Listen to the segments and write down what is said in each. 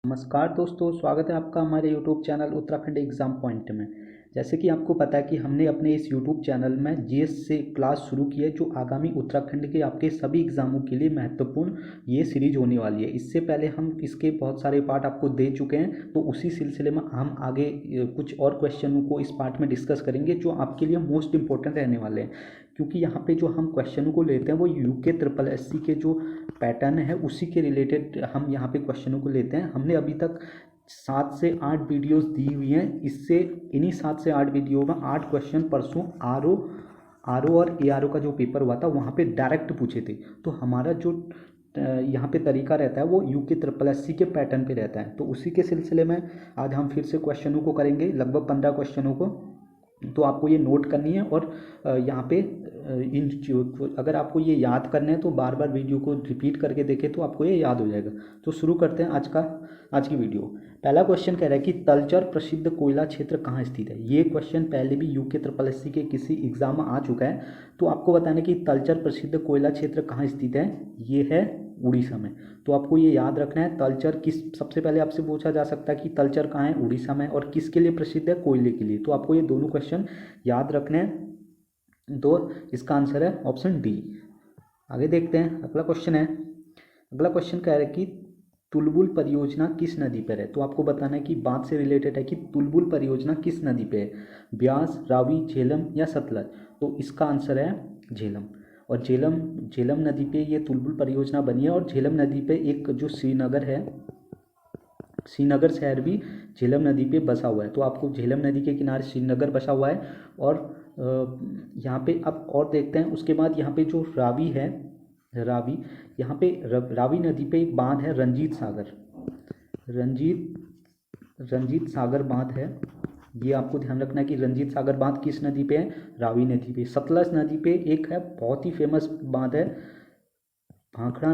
नमस्कार दोस्तों, स्वागत है आपका हमारे YouTube channel Uttarakhand exam point में। जैसे कि आपको पता है कि हमने अपने इस यूट्यूब चैनल में जीएस से क्लास शुरू की है, जो आगामी उत्तराखंड के आपके सभी एग्ज़ामों के लिए महत्वपूर्ण ये सीरीज होने वाली है। इससे पहले हम इसके बहुत सारे पार्ट आपको दे चुके हैं, तो उसी सिलसिले में हम आगे कुछ और क्वेश्चनों को इस पार्ट में डिस्कस करेंगे, जो आपके लिए मोस्ट इंपॉर्टेंट रहने वाले हैं। क्योंकि यहाँ पे जो हम क्वेश्चनों को लेते हैं वो यूके ट्रिपल एससी के जो पैटर्न है उसी के रिलेटेड हम यहाँ पे क्वेश्चनों को लेते हैं। हमने अभी तक 7 से 8 वीडियोस दी हुई हैं। इससे इन्हीं 7 से 8 वीडियो में 8 क्वेश्चन परसों आर ओ और ARO का जो पेपर हुआ था वहाँ पे डायरेक्ट पूछे थे। तो हमारा जो यहाँ पे तरीका रहता है वो यूके ट्रिपल एससी के पैटर्न पे रहता है। तो उसी के सिलसिले में आज हम फिर से क्वेश्चनों को करेंगे, लगभग 15 क्वेश्चनों को। तो आपको ये नोट करनी है और यहाँ पे अगर आपको ये याद करना है तो बार बार वीडियो को रिपीट करके देखें तो आपको ये याद हो जाएगा। तो शुरू करते हैं आज की वीडियो। पहला क्वेश्चन कह रहा है कि तलचर प्रसिद्ध कोयला क्षेत्र कहाँ स्थित है। ये क्वेश्चन पहले भी यूके ट्रिपल एससी के किसी एग्जाम में आ चुका है। तो आपको बताना है कि तलचर प्रसिद्ध कोयला क्षेत्र कहाँ स्थित है। ये है उड़ीसा में। तो आपको ये याद रखना है तलचर किस, सबसे पहले आपसे पूछा जा सकता है कि तलचर कहाँ है, उड़ीसा में, और किसके लिए प्रसिद्ध है, कोयले के लिए। तो आपको ये दोनों क्वेश्चन याद रखने हैं। तो इसका आंसर है ऑप्शन डी। आगे देखते हैं, अगला क्वेश्चन है। अगला क्वेश्चन कह रहा है कि तुलबुल परियोजना किस नदी पर है। तो आपको बताना है कि बात से रिलेटेड है कि तुलबुल परियोजना किस नदी पे है, ब्यास, रावी, झेलम या सतलज। तो इसका आंसर है झेलम। और झेलम नदी पे ये तुलबुल परियोजना बनी है। और झेलम नदी पे एक जो श्रीनगर है, श्रीनगर शहर भी झेलम नदी पे बसा हुआ है। तो आपको झेलम नदी के किनारे श्रीनगर बसा हुआ है। और यहाँ पे अब और देखते हैं, उसके बाद यहाँ पे जो रावी है, रावी, यहाँ पे रावी नदी पे एक बांध है, रंजीत सागर बांध है। ये आपको ध्यान रखना है कि रंजीत सागर बांध किस नदी पे है, रावी नदी पे। सतलज नदी पे एक है, बहुत ही फेमस बांध है, भाखड़ा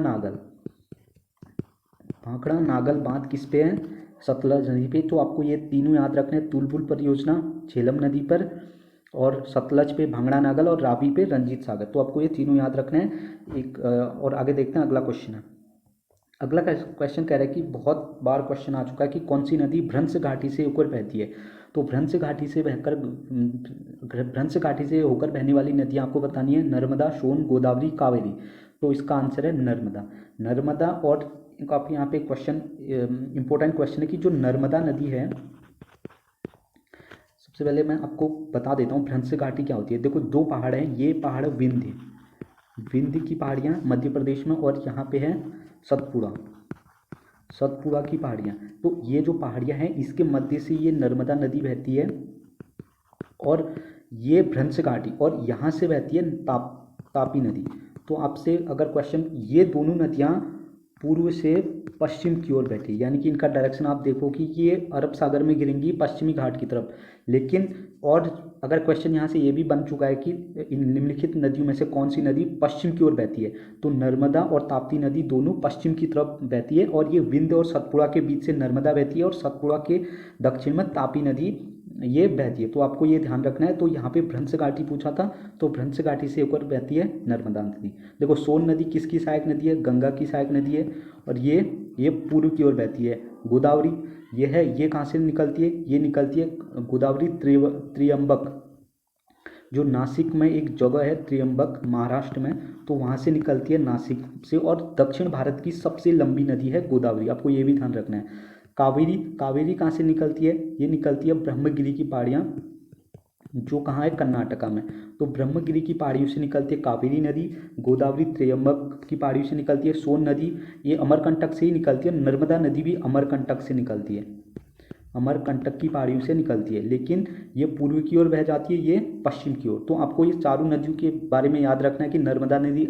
नागल बांध किस पे है, सतलज नदी पे। तो आपको ये तीनों याद रखने हैं, तुलबुल परियोजना झेलम नदी पर, और सतलज पे भांगड़ा नागल, और रावी पे रंजीत सागर। तो आपको ये तीनों याद रखने हैं। और आगे देखते हैं, अगला क्वेश्चन है। अगला क्वेश्चन कह रहा है कि बहुत बार क्वेश्चन आ चुका है कि कौन सी नदी भ्रंश घाटी से होकर बहती है। तो भ्रंश घाटी से होकर बहने वाली नदियाँ आपको बतानी है, नर्मदा, सोन, गोदावरी, कावेरी। तो इसका आंसर है नर्मदा। और आप यहाँ पे क्वेश्चन, इंपॉर्टेंट क्वेश्चन है कि जो नर्मदा नदी है, सबसे पहले मैं आपको बता देता हूँ भ्रंश घाटी क्या होती है। देखो, 2 पहाड़ हैं, ये पहाड़ विंध्य की पहाड़ियाँ मध्य प्रदेश में, और यहाँ पे है सतपुड़ा की पहाड़ियाँ। तो ये जो पहाड़ियाँ हैं इसके मध्य से ये नर्मदा नदी बहती है, और ये भ्रंश घाटी, और यहाँ से बहती है तापी नदी। तो आपसे अगर क्वेश्चन, ये दोनों नदियाँ पूर्व से पश्चिम की ओर बहती है, यानी कि इनका डायरेक्शन आप देखो कि ये अरब सागर में गिरेंगी पश्चिमी घाट की तरफ। लेकिन और अगर क्वेश्चन यहाँ से ये भी बन चुका है कि इन निम्नलिखित नदियों में से कौन सी नदी पश्चिम की ओर बहती है, तो नर्मदा और ताप्ती नदी दोनों पश्चिम की तरफ बहती है, और ये विंध्य और सतपुड़ा के बीच से नर्मदा बहती है, और सतपुड़ा के दक्षिण में तापी नदी ये बहती है। तो आपको ये ध्यान रखना है। तो यहाँ पे भ्रंश घाटी पूछा था, तो भ्रंश घाटी से होकर बहती है नर्मदा नदी। देखो, सोन नदी किसकी सहायक नदी है, गंगा की सहायक नदी है, और ये पूर्व की ओर बहती है। गोदावरी ये है, ये कहाँ से निकलती है, ये निकलती है गोदावरी त्रियंबक, जो नासिक में एक जगह है त्रियंबक, महाराष्ट्र में। तो वहाँ से निकलती है, नासिक से। और दक्षिण भारत की सबसे लंबी नदी है गोदावरी, आपको ये भी ध्यान रखना है। कावेरी कहाँ से निकलती है, ये निकलती है ब्रह्मगिरी की पहाड़ियाँ, जो कहाँ है, कर्नाटका में। तो ब्रह्मगिरी की पहाड़ियों से निकलती है कावेरी नदी। गोदावरी त्र्यंबक की पहाड़ियों से निकलती है। सोन नदी ये अमरकंटक से ही निकलती है। नर्मदा नदी भी अमरकंटक से निकलती है, अमरकंटक की पहाड़ियों से निकलती है, लेकिन ये पूर्व की ओर बह जाती है, ये पश्चिम की ओर। तो आपको ये चारों नदियों के बारे में याद रखना है कि नर्मदा नदी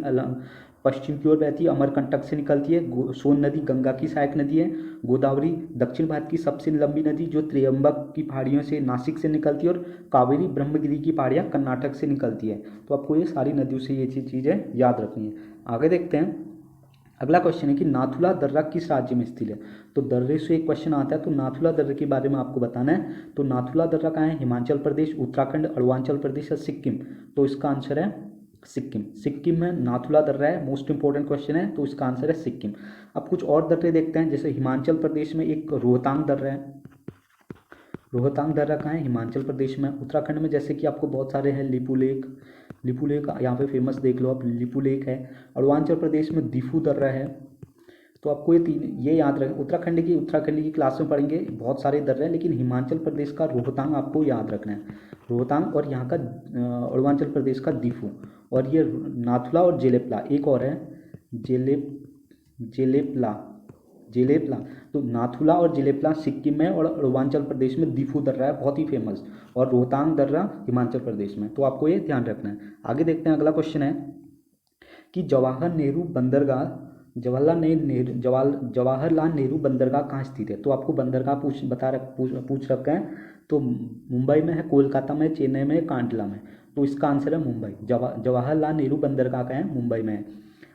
पश्चिम की ओर बहती है, अमरकंटक से निकलती है। सोन नदी गंगा की सहायक नदी है। गोदावरी दक्षिण भारत की सबसे लंबी नदी, जो त्र्यंबक की पहाड़ियों से, नासिक से निकलती है। और कावेरी ब्रह्मगिरी की पहाड़ियाँ कर्नाटक से निकलती है। तो आपको ये सारी नदियों से ये चीज़ें याद रखनी है। आगे देखते हैं, अगला क्वेश्चन है कि नाथुला दर्रा किस राज्य में स्थित है। तो दर्रे से एक क्वेश्चन आता है, तो नाथुला दर्रे के बारे में आपको बताना है। तो नाथुला दर्रा कहाँ है, हिमाचल प्रदेश, उत्तराखंड, अरुणाचल प्रदेश या सिक्किम। तो इसका आंसर है सिक्किम, सिक्किम में नाथुला दर्रा है, मोस्ट इंपॉर्टेंट क्वेश्चन है, तो इसका आंसर है सिक्किम। अब कुछ और दर्रे देखते हैं, जैसे हिमाचल प्रदेश में एक रोहतांग दर्रा है। रोहतांग दर्रा कहाँ है? हिमाचल प्रदेश में। उत्तराखंड में जैसे कि आपको बहुत सारे हैं, लिपू लेक, लिपू लेक यहाँ पे फेमस देख लो आप, लिपू लेक है। अरुणाचल प्रदेश में दिफू दर्रा है। तो आपको ये तीन ये याद रखें, उत्तराखंड की क्लास में पढ़ेंगे, बहुत सारे दर्रे हैं, लेकिन हिमाचल प्रदेश का रोहतांग आपको याद रखना है, रोहतांग, और यहाँ का अरुणाचल प्रदेश का दिफू, और ये नाथुला और जेलेपला, एक और है जेलेपला, जेलेपला। तो नाथुला और जेलेपला सिक्किम में, और अरुणाचल प्रदेश में दिफू दर्रा है, बहुत ही फेमस, और रोहतांग दर्रा हिमाचल प्रदेश में। तो आपको ये ध्यान रखना है। आगे देखते हैं, अगला क्वेश्चन है कि जवाहरलाल नेहरू बंदरगाह कहाँ स्थित है? तो आपको बंदरगाह पूछ रखा है, तो मुंबई में है, कोलकाता में, चेन्नई में, कांडला में। तो इसका आंसर है मुंबई। जवाहरलाल नेहरू बंदरगाह का है, मुंबई में है।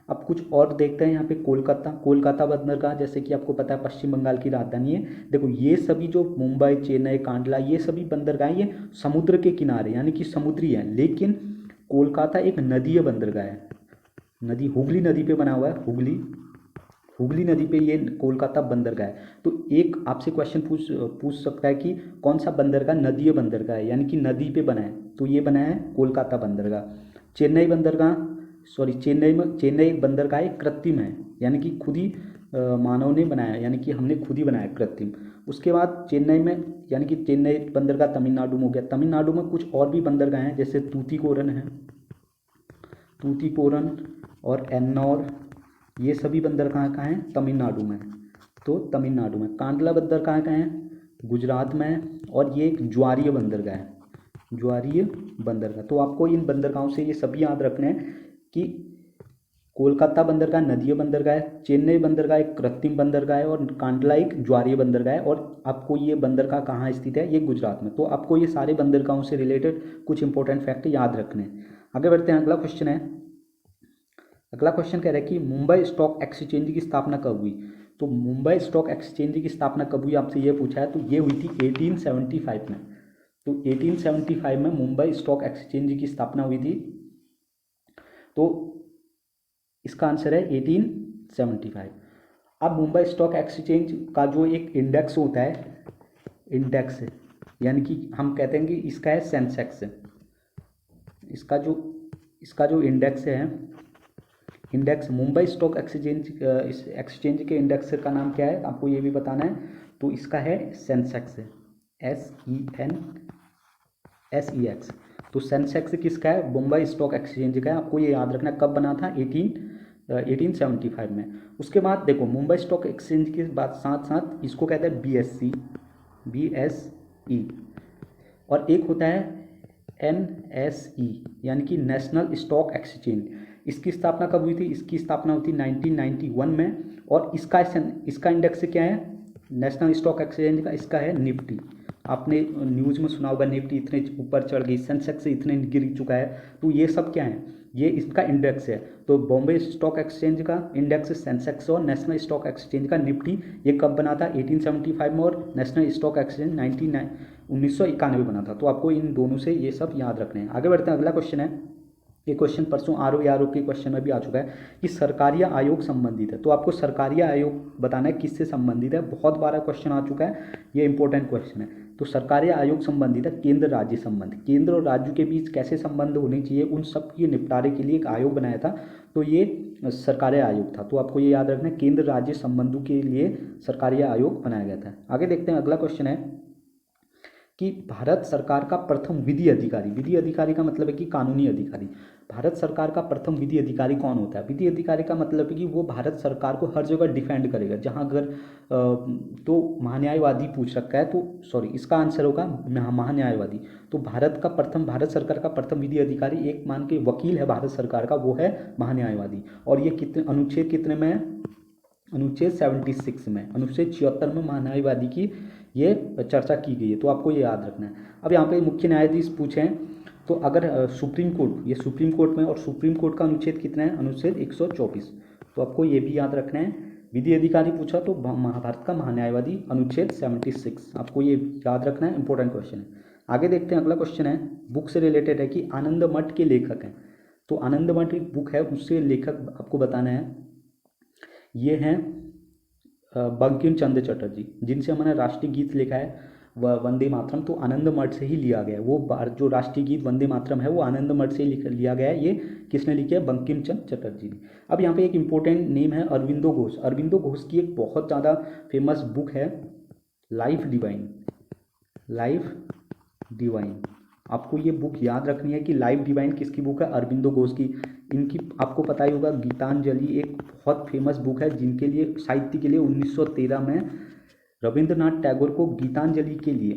अब कुछ और देखते हैं यहाँ पे, कोलकाता बंदरगाह, जैसे कि आपको पता है पश्चिम बंगाल की राजधानी है। देखो ये सभी जो मुंबई, चेन्नई, कांडला, ये सभी बंदरगाह ये समुद्र के किनारे यानी कि समुद्री है, लेकिन कोलकाता एक नदीय बंदरगाह है, हुगली नदी पे बना हुआ है, हुगली नदी पे ये कोलकाता बंदरगाह है। तो एक आपसे क्वेश्चन पूछ सकता है कि कौन सा बंदरगाह नदीय बंदरगाह है, यानी कि नदी पे बना है, तो ये बना है कोलकाता बंदरगाह। चेन्नई एक बंदरगाह एक कृत्रिम है, यानी कि खुद ही मानव ने बनाया, यानी कि हमने खुद ही बनाया कृत्रिम। उसके बाद चेन्नई में, यानी कि चेन्नई बंदरगाह तमिलनाडु में हो गया। तमिलनाडु में कुछ और भी बंदरगाह हैं, जैसे तूतीकोरन और एन्नौर, ये सभी बंदरगाह कहाँ हैं? तमिलनाडु में। तो तमिलनाडु में। कांडला बंदरगाह कहाँ है? गुजरात में, और ये एक ज्वारीय बंदरगाह है, ज्वारीय बंदरगाह। तो आपको इन बंदरगाहों से ये सभी याद रखने हैं कि कोलकाता बंदरगाह नदीय बंदरगाह है, चेन्नई बंदरगाह एक कृत्रिम बंदरगाह है, और कांडला एक ज्वारीय बंदरगाह है, और आपको ये बंदरगाह कहाँ स्थित है? ये गुजरात में। तो आपको ये सारे बंदरगाहों से रिलेटेड कुछ इंपॉर्टेंट फैक्ट याद रखने हैं। आगे बढ़ते हैं, अगला क्वेश्चन है। अगला क्वेश्चन कह रहा है कि मुंबई स्टॉक एक्सचेंज की स्थापना कब हुई? तो मुंबई स्टॉक एक्सचेंज की स्थापना कब हुई, आपसे ये पूछा है। तो ये हुई थी 1875 में। तो 1875 में मुंबई स्टॉक एक्सचेंज की स्थापना हुई थी। तो इसका आंसर है 1875। अब मुंबई स्टॉक एक्सचेंज का जो एक इंडेक्स होता है, इंडेक्स यानी कि हम कहते हैं कि इसका है सेंसेक्स, इसका जो इंडेक्स है, इंडेक्स मुंबई स्टॉक एक्सचेंज के इंडेक्स का नाम क्या है, आपको ये भी बताना है। तो इसका है सेंसेक्स, SEX। तो सेंसेक्स किसका है? मुंबई स्टॉक एक्सचेंज का है। आपको ये याद रखना, कब बना था? 1875 में। उसके बाद देखो, मुंबई स्टॉक एक्सचेंज के बाद साथ साथ इसको कहते हैं BSE, और एक होता है NSE, यानी कि नेशनल स्टॉक एक्सचेंज। इसकी स्थापना कब हुई थी? इसकी स्थापना हुई थी 1991 में, और इसका इंडेक्स क्या है नेशनल स्टॉक एक्सचेंज का? इसका है निफ्टी। आपने न्यूज़ में सुना होगा, निफ्टी इतने ऊपर चढ़ गई, सेंसेक्स इतने गिर चुका है। तो ये सब क्या है? ये इसका इंडेक्स है। तो बॉम्बे स्टॉक एक्सचेंज का इंडेक्स सेंसेक्स, और नेशनल स्टॉक एक्सचेंज का निफ्टी, ये कब बना था? 1875 में, और नेशनल स्टॉक एक्सचेंज 1991 बना था। तो आपको इन दोनों से ये सब याद रखने हैं। आगे बढ़ते हैं, अगला क्वेश्चन है। ये क्वेश्चन परसों RO के क्वेश्चन में भी आ चुका है कि सरकारिया आयोग संबंधित है। तो आपको सरकारिया आयोग बताना है किससे संबंधित है, बहुत बार क्वेश्चन आ चुका है, ये इंपॉर्टेंट क्वेश्चन है। तो सरकारिया आयोग संबंधित है केंद्र राज्य संबंध, केंद्र और राज्य के बीच कैसे संबंध होने चाहिए, उन सब के निपटारे के लिए एक आयोग बनाया था। तो ये सरकारिया आयोग था। तो आपको ये याद रखना है, केंद्र राज्य संबंधों के लिए सरकारिया आयोग बनाया गया था। आगे देखते हैं, अगला क्वेश्चन है कि भारत सरकार का प्रथम विधि अधिकारी का मतलब है कि कानूनी अधिकारी। भारत सरकार का प्रथम विधि अधिकारी कौन होता है? विधि अधिकारी का मतलब है कि वो भारत सरकार को हर जगह डिफेंड करेगा, जहां अगर तो महान्यायवादी पूछ रखा है, तो सॉरी, इसका आंसर होगा महान्यायवादी। तो भारत सरकार का प्रथम विधि अधिकारी, एक मान के वकील है भारत सरकार का, वो है महान्यायवादी। और ये अनुच्छेद कितने में है? अनुच्छेद 76 में, अनुच्छेद 76 में महान्यायवादी की ये चर्चा की गई है। तो आपको ये याद रखना है। अब यहाँ पे मुख्य न्यायाधीश पूछे हैं, तो अगर सुप्रीम कोर्ट, ये सुप्रीम कोर्ट में, और सुप्रीम कोर्ट का अनुच्छेद कितना है? अनुच्छेद 124। तो आपको ये भी याद रखना है। विधि अधिकारी पूछा तो महाभारत का महान्यायवादी, अनुच्छेद 76, आपको ये याद रखना है, इंपॉर्टेंट क्वेश्चन है। आगे देखते हैं, अगला क्वेश्चन है, बुक से रिलेटेड है कि आनंद मठ के लेखक हैं। तो आनंद मठ एक बुक है, उससे लेखक आपको बताना है, ये हैं बंकिम चंद्र चटर्जी, जिनसे हमने राष्ट्रीय गीत लिखा है वंदे मातरम, तो आनंद मठ से ही लिया गया है। वो जो राष्ट्रीय गीत वंदे मातरम है वो आनंद मठ से ही लिया गया है। ये किसने लिखा है? बंकिम चंद्र चटर्जी ने। अब यहाँ पे एक इंपॉर्टेंट नेम है अरविंदो घोष। अरविंदो घोष की एक बहुत ज़्यादा फेमस बुक है लाइफ डिवाइन। लाइफ डिवाइन, आपको ये बुक याद रखनी है कि लाइफ डिवाइन किसकी बुक है? अरविंदो घोष की। इनकी आपको पता ही होगा गीतांजलि एक बहुत फेमस बुक है, जिनके लिए साहित्य के लिए 1913 में रविंद्रनाथ टैगोर को गीतांजलि के लिए,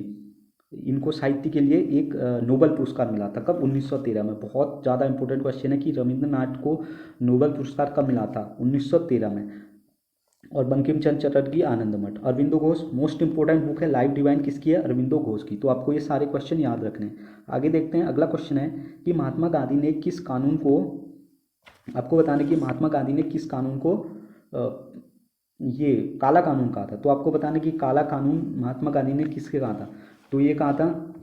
इनको साहित्य के लिए एक नोबेल पुरस्कार मिला था। कब? 1913 में। बहुत ज़्यादा इंपॉर्टेंट क्वेश्चन है कि रविंद्रनाथ को नोबेल पुरस्कार कब मिला था? 1913 में। और बंकिम चंद्र चटर्जी आनंद मठ। Aurobindo Ghosh most important book है लाइफ डिवाइन किसकी है? अरविंदो घोष की। तो आपको ये सारे क्वेश्चन याद रखने हैं। आगे देखते हैं, अगला क्वेश्चन है कि महात्मा गांधी ने किस कानून को, आपको बताने कि महात्मा गांधी ने किस कानून को ये काला कानून कहा था। तो आपको बताने कि काला कानून महात्मा गांधी ने किसके कहा था? तो ये कहा था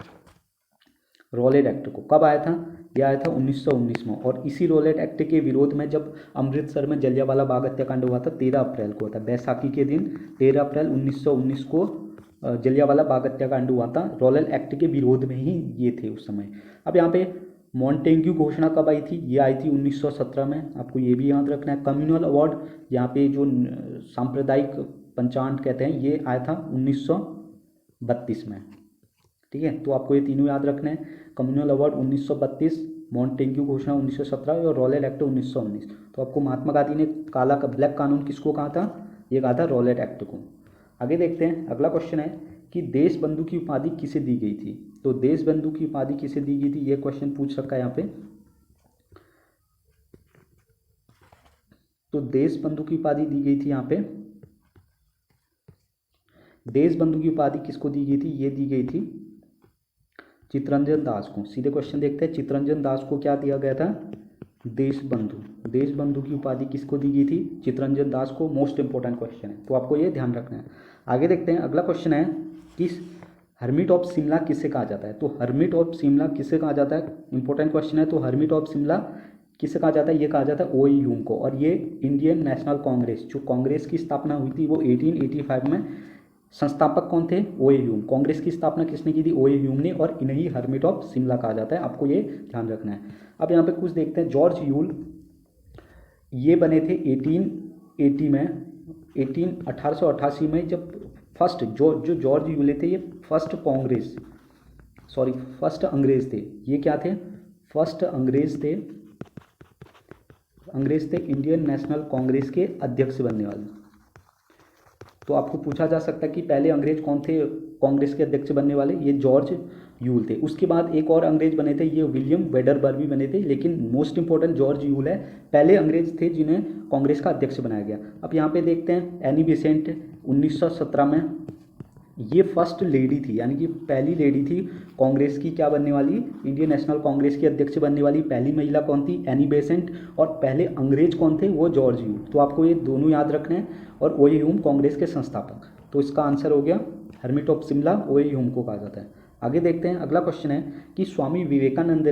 रॉलेट एक्ट को। कब आया था? यह आया था 1919 में। और इसी रॉलेट एक्ट के विरोध में जब अमृतसर में जलियांवाला बाग हत्याकांड हुआ था, 13 अप्रैल को हुआ था, बैसाखी के दिन 13 अप्रैल 1919 को जलियांवाला बाग हत्याकांड हुआ था। रॉलेट एक्ट के विरोध में ही ये थे उस समय। अब यहाँ पे मॉन्टेग्यू घोषणा कब आई थी? ये आई थी 1917 में। आपको ये भी याद रखना है। कम्युनल अवार्ड, यहाँ पे जो सांप्रदायिक पंचांग कहते हैं, ये आया था 1932 में। ठीक है, तो आपको ये तीनों याद रखना है। कम्युनल अवार्ड 1932, मॉन्टेग्यू घोषणा 1917 और रॉलेट एक्ट 1919। तो आपको महात्मा गांधी ने काला का ब्लैक कानून किसको कहा था? ये कहा था रॉलेट एक्ट को। आगे देखते हैं, अगला क्वेश्चन है कि देश बंधु की उपाधि किसे दी गई थी? तो देश बंधु की उपाधि किसे दी गई थी, ये क्वेश्चन पूछ रखा है यहाँ पे। तो देश बंधु की उपाधि दी गई थी यहाँ पे, देश बंधु की उपाधि किसको दी गई थी? ये दी गई थी चित्तरंजन दास को। सीधे क्वेश्चन देखते हैं, चित्तरंजन दास को क्या दिया गया था? देश बंधु। देश बंधु की उपाधि किसको दी गई थी? चित्तरंजन दास को। मोस्ट इंपॉर्टेंट क्वेश्चन है, तो आपको ये ध्यान रखना है। आगे देखते हैं, अगला क्वेश्चन है कि हर्मिट ऑफ शिमला किसे कहा जाता है? तो हर्मिट ऑफ शिमला किसे कहा जाता है? इंपॉर्टेंट क्वेश्चन है। तो हर्मिट ऑफ शिमला किसे कहा जाता है? ये कहा जाता है ओ ई ह्यूम को। और ये इंडियन नेशनल कांग्रेस, जो कांग्रेस की स्थापना हुई थी वो 1885 में, संस्थापक कौन थे? ओ ए ह्यूम। कांग्रेस की स्थापना किसने की थी? ओ ए ह्यूम ने। और इन्हीं हर्मिट ऑफ शिमला कहा जाता है, आपको ये ध्यान रखना है। अब यहाँ पे कुछ देखते हैं, जॉर्ज यूल, ये बने थे 1880 में, 1888 में, जब फर्स्ट जो जॉर्ज यूले थे, ये फर्स्ट अंग्रेज थे। ये क्या थे? फर्स्ट अंग्रेज थे इंडियन नेशनल कांग्रेस के अध्यक्ष बनने वाले। तो आपको पूछा जा सकता है कि पहले अंग्रेज कौन थे कांग्रेस के अध्यक्ष बनने वाले? ये जॉर्ज यूल थे। उसके बाद एक और अंग्रेज बने थे, ये विलियम वेडरबर्बी बने थे, लेकिन मोस्ट इंपॉर्टेंट जॉर्ज यूल है, पहले अंग्रेज थे जिन्हें कांग्रेस का अध्यक्ष बनाया गया। अब यहाँ पे देखते हैं, एनी बेसेंट 1917 में, ये फर्स्ट लेडी थी, यानी कि पहली लेडी थी कांग्रेस की, क्या बनने वाली? इंडियन नेशनल कांग्रेस की अध्यक्ष बनने वाली पहली महिला कौन थी? Annie Besant. और पहले अंग्रेज कौन थे? वो जॉर्ज यूल। तो आपको ये दोनों याद रखने हैं। और ओ ए ह्यूम कांग्रेस के संस्थापक। तो इसका आंसर हो गया hermit of Shimla, O A Hume को कहा जाता है। आगे देखते हैं, अगला क्वेश्चन है कि स्वामी विवेकानंद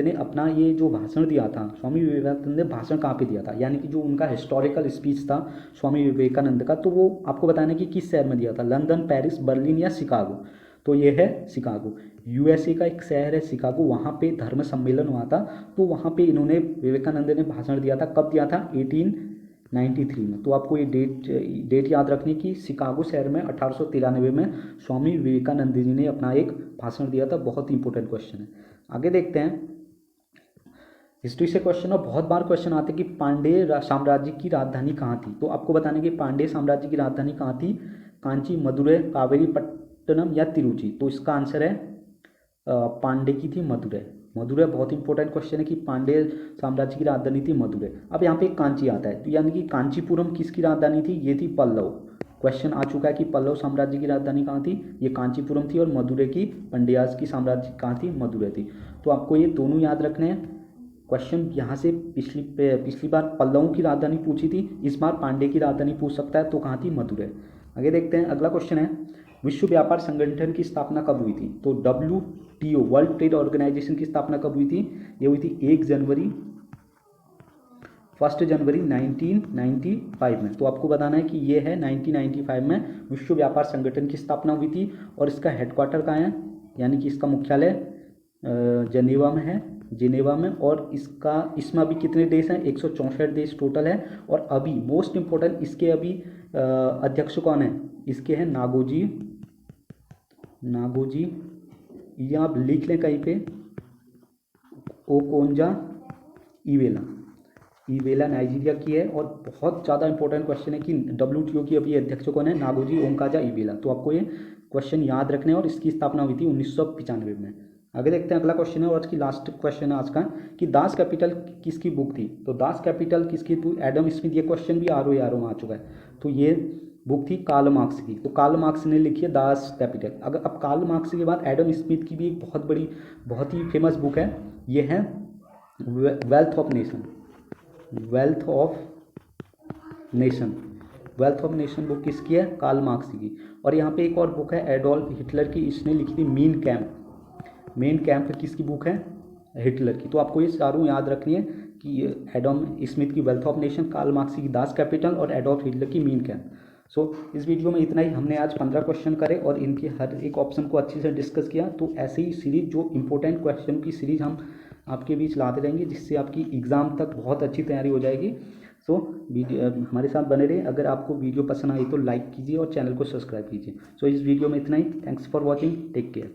ने अपना ये जो भाषण दिया था, स्वामी विवेकानंद ने भाषण कहाँ पे दिया था? यानी कि जो उनका हिस्टोरिकल स्पीच था स्वामी विवेकानंद का, तो वो आपको बताना कि किस शहर में दिया था? लंदन, पेरिस, बर्लिन या शिकागो? तो ये है शिकागो। यूएसए का एक शहर है शिकागो, वहाँ पे धर्म सम्मेलन हुआ था, तो वहाँ पे इन्होंने, विवेकानंद ने भाषण दिया था। कब दिया था? 1893 में। तो आपको ये डेट याद रखनी कि शिकागो शहर में 1893 में स्वामी विवेकानंद जी ने अपना एक भाषण दिया था। बहुत ही इंपॉर्टेंट क्वेश्चन है। आगे देखते हैं, हिस्ट्री से क्वेश्चन, और बहुत बार क्वेश्चन आते हैं कि पांड्य साम्राज्य की राजधानी कहाँ थी? तो आपको बताने कि पांड्य साम्राज्य की राजधानी कहाँ थी? कांची, मदुरै, कावेरीपट्टनम या तिरुचि? तो इसका आंसर है पांड्य की थी मदुरै। मदुरै बहुत इंपॉर्टेंट क्वेश्चन है कि पांड्य साम्राज्य की राजधानी थी मदुरै। अब यहाँ पे कांची आता है, तो यानी कि कांचीपुरम किसकी राजधानी थी? ये थी पल्लव। क्वेश्चन आ चुका है कि पल्लव साम्राज्य की राजधानी कहाँ थी? ये कांचीपुरम थी। और मदुरै की, पंड्यास की साम्राज्य कहाँ थी? मदुरै थी। तो आपको ये दोनों याद रखने हैं। क्वेश्चन यहाँ से पिछली बार पल्लवों की राजधानी पूछी थी, इस बार पांड्य की राजधानी पूछ सकता है, तो कहाँ थी? मदुरै। आगे देखते हैं, अगला क्वेश्चन है विश्व व्यापार संगठन की स्थापना कब हुई थी? तो WTO वर्ल्ड ट्रेड ऑर्गेनाइजेशन की स्थापना कब हुई थी? ये हुई थी 1 जनवरी 1995 में। तो आपको बताना है कि ये है 1995 में विश्व व्यापार संगठन की स्थापना हुई थी। और इसका हेडक्वार्टर कहाँ है, यानी कि इसका मुख्यालय जेनेवा में। और इसमें अभी कितने देश हैं? 164 देश टोटल है। और अभी मोस्ट इम्पोर्टेंट, इसके अभी अध्यक्ष कौन है? इसके हैं नागोजी, ये आप लिख लें कहीं पे, ओकोंजा इवेला नाइजीरिया की है। और बहुत ज़्यादा इंपॉर्टेंट क्वेश्चन है कि WTO की अभी अध्यक्ष कौन है? नागोजी ओंकाजा इवेला। तो आपको ये क्वेश्चन याद रखने हैं। और इसकी स्थापना हुई थी 1995 में। आगे देखते हैं, अगला क्वेश्चन है और आज की लास्ट क्वेश्चन है आज का, कि दास कैपिटल किसकी बुक थी? तो दास कैपिटल किसकी? तो एडम स्मिथ, ये क्वेश्चन भी आर ओ आ चुका है। तो ये बुक थी कार्ल मार्क्स की। तो कार्ल मार्क्स ने लिखी है दास कैपिटल। अगर अब कार्ल मार्क्स के बाद एडम स्मिथ की भी एक बहुत ही फेमस बुक है, ये है वेल्थ ऑफ नेशन बुक किसकी है? कार्ल मार्क्स की। और यहाँ पे एक और बुक है एडोल्फ हिटलर की, इसने लिखी थी मेन कैंप किसकी बुक है? हिटलर की। तो आपको ये चारों याद रखनी है कि एडम स्मिथ की wealth of nation, Karl Marx की दास कैपिटल और एडोल्फ हिटलर की मेन कैंप। सो इस वीडियो में इतना ही। हमने आज 15 क्वेश्चन करे और इनके हर एक ऑप्शन को अच्छे से डिस्कस किया। तो ऐसे ही सीरीज, जो इंपॉर्टेंट क्वेश्चन की सीरीज हम आपके बीच लाते रहेंगे, जिससे आपकी एग्ज़ाम तक बहुत अच्छी तैयारी हो जाएगी। सो वीडियो हमारे साथ बने रहिए। अगर आपको वीडियो पसंद आई तो लाइक कीजिए और चैनल को सब्सक्राइब कीजिए। सो इस वीडियो में इतना ही। Thanks for watching, take care.